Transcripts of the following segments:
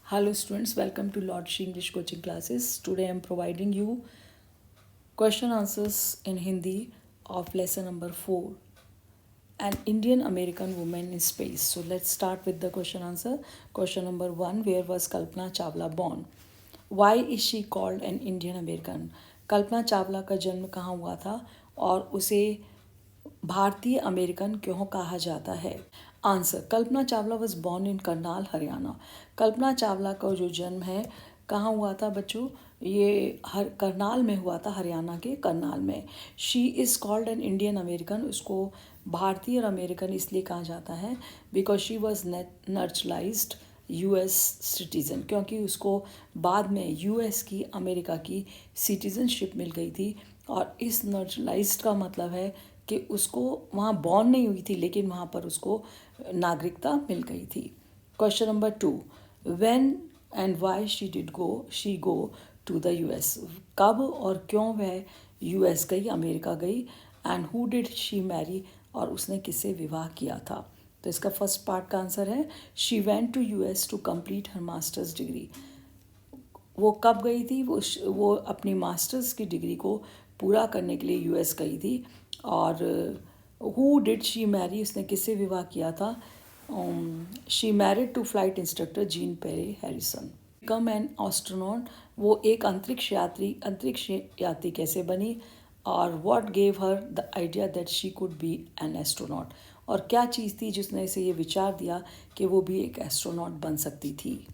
Hello students, welcome to Lord Shri English coaching classes. Today I am providing you question answers in Hindi of lesson number 4, an Indian American woman in space. So let's start with the question answer. Question number 1, where was Kalpana Chawla born? Why is she called an Indian American? कल्पना चावला का जन्म कहाँ हुआ था और उसे भारतीय American क्यों कहा जाता है? Answer, Kalpana Chawla was born in Karnal Haryana. Kalpana Chawla का जो जन्म है कहाँ हुआ था बच्चों? ये करनाल में हुआ था, हरियाणा के करनाल में। She is called an Indian American, उसको भारतीय और अमेरिकन इसलिए कहा जाता है because she was naturalised US citizen, क्योंकि उसको बाद में यूएस की, अमेरिका की सिटीज़नशिप मिल गई थी। और इस नर्चलाइज्ड का मतलब है कि उसको वहाँ बॉर्न नहीं हुई थी लेकिन वहाँ पर उसको नागरिकता मिल गई थी। Question number 2, when and why she go to the US? कब और क्यों वह यूएस गई, अमेरिका गई? And who did she marry, और उसने किससे विवाह किया था? तो इसका फर्स्ट पार्ट का आंसर है she went to US to complete her masters degree. वो कब गई थी? वो अपनी मास्टर्स की डिग्री को पूरा करने के लिए यूएस गई थी। और हु डिड शी मैरी, उसने किससे विवाह किया था? She married to flight instructor Jean Pierre Harrison. Become an astronaut, वो एक अंतरिक्ष यात्री कैसे बनी? और what gave her the idea that she could be an astronaut, और क्या चीज़ थी जिसने इसे ये विचार दिया कि वो भी एक एस्ट्रोनॉट बन सकती थी?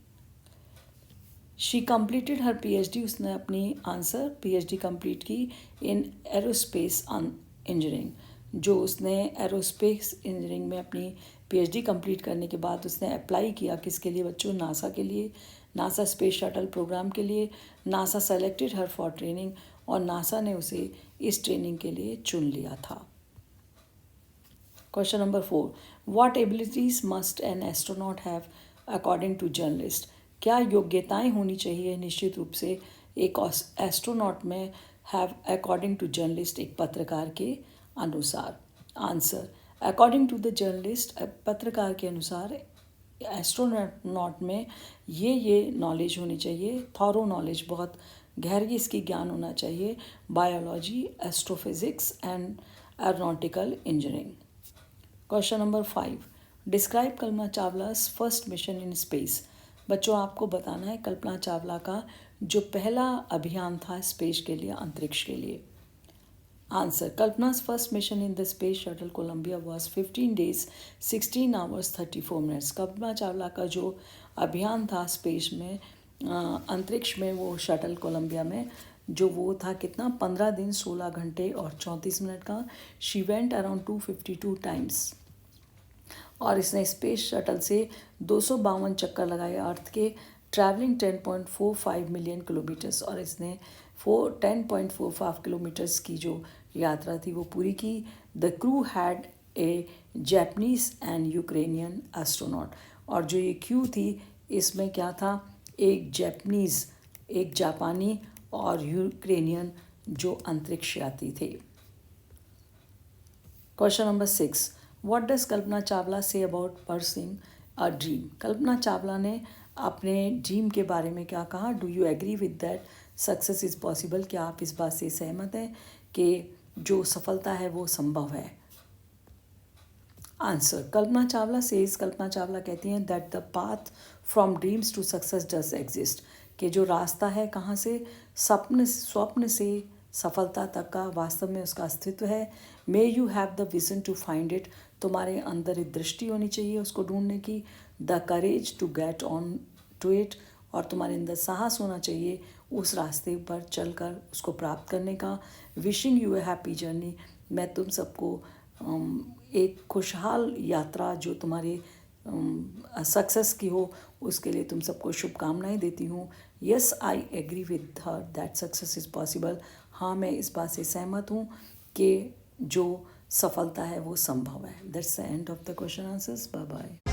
शी कम्प्लीटेड हर पीएचडी, उसने अपनी पीएचडी कंप्लीट की इन एरोस्पेस इंजीनियरिंग। जो उसने एरोस्पेस इंजीनियरिंग में अपनी पीएचडी कंप्लीट करने के बाद उसने अप्लाई किया किसके लिए बच्चों? नासा के लिए, नासा स्पेस शटल प्रोग्राम के लिए। NASA selected her for training, और नासा ने उसे इस ट्रेनिंग के लिए चुन लिया था। Question number 4, what abilities must an astronaut have according to journalist? क्या योग्यताएं होनी चाहिए निश्चित रूप से एक एस्ट्रोनॉट में हैव अकॉर्डिंग टू जर्नलिस्ट, एक पत्रकार के अनुसार? Answer, according to the journalist, पत्रकार के अनुसार एस्ट्रोनॉट में ये नॉलेज होनी चाहिए, थॉरो नॉलेज, बहुत गहरी इसकी ज्ञान होना चाहिए, biology, astrophysics and aeronautical engineering. Question number 5, describe Kalpana Chawla's first mission in space. बच्चों आपको बताना है कल्पना चावला का जो पहला अभियान था स्पेस के लिए, अंतरिक्ष के लिए। Answer, Kalpana's first mission in the space shuttle Columbia was 15 days 16 hours 34 minutes। Kalpana Chawla का जो अभियान था स्पेस में, अंतरिक्ष में, वो शटल कोलंबिया में, जो वो था कितना? 15 दिन 16 घंटे और 34 मिनट का। शी वेंट अराउंड 252 टाइम्स, और इसने स्पेस शटल से 252 चक्कर लगाए अर्थ के, ट्रैवलिंग 10.45 मिलियन किलोमीटर्स, और इसने 10.45 किलोमीटर्स की जो यात्रा थी वो पूरी की। The crew had a Japanese and Ukrainian astronaut, और जो ये क्रू थी इसमें क्या था? एक जैपनीज़, एक जापानी और यूक्रेनियन जो अंतरिक्ष यात्री थे। Question number 6, what does Kalpana Chawla say about pursuing a dream? Kalpana Chawla ने अपने ड्रीम के बारे में क्या कहा? Do you agree with that success is possible? क्या आप इस बात से सहमत हैं कि जो सफलता है वो संभव है? आंसर, कल्पना चावला कल्पना चावला कहती हैं that the path from dreams to success does exist, कि जो रास्ता है कहाँ से स्वप्न से सफलता तक का, वास्तव में उसका अस्तित्व है। May you have the vision to find it, तुम्हारे अंदर एक दृष्टि होनी चाहिए उसको ढूंढने की। The courage to get on to it, और तुम्हारे अंदर साहस होना चाहिए उस रास्ते पर चलकर उसको प्राप्त करने का। Wishing U A happy journey, मैं तुम सबको एक खुशहाल यात्रा जो तुम्हारे सक्सेस की हो उसके लिए तुम सबको शुभकामनाएं देती हूँ। Yes I agree with her that success is possible, हाँ मैं इस बात से सहमत हूँ कि जो सफलता है वो संभव है। That's the end of the question answers. Bye bye.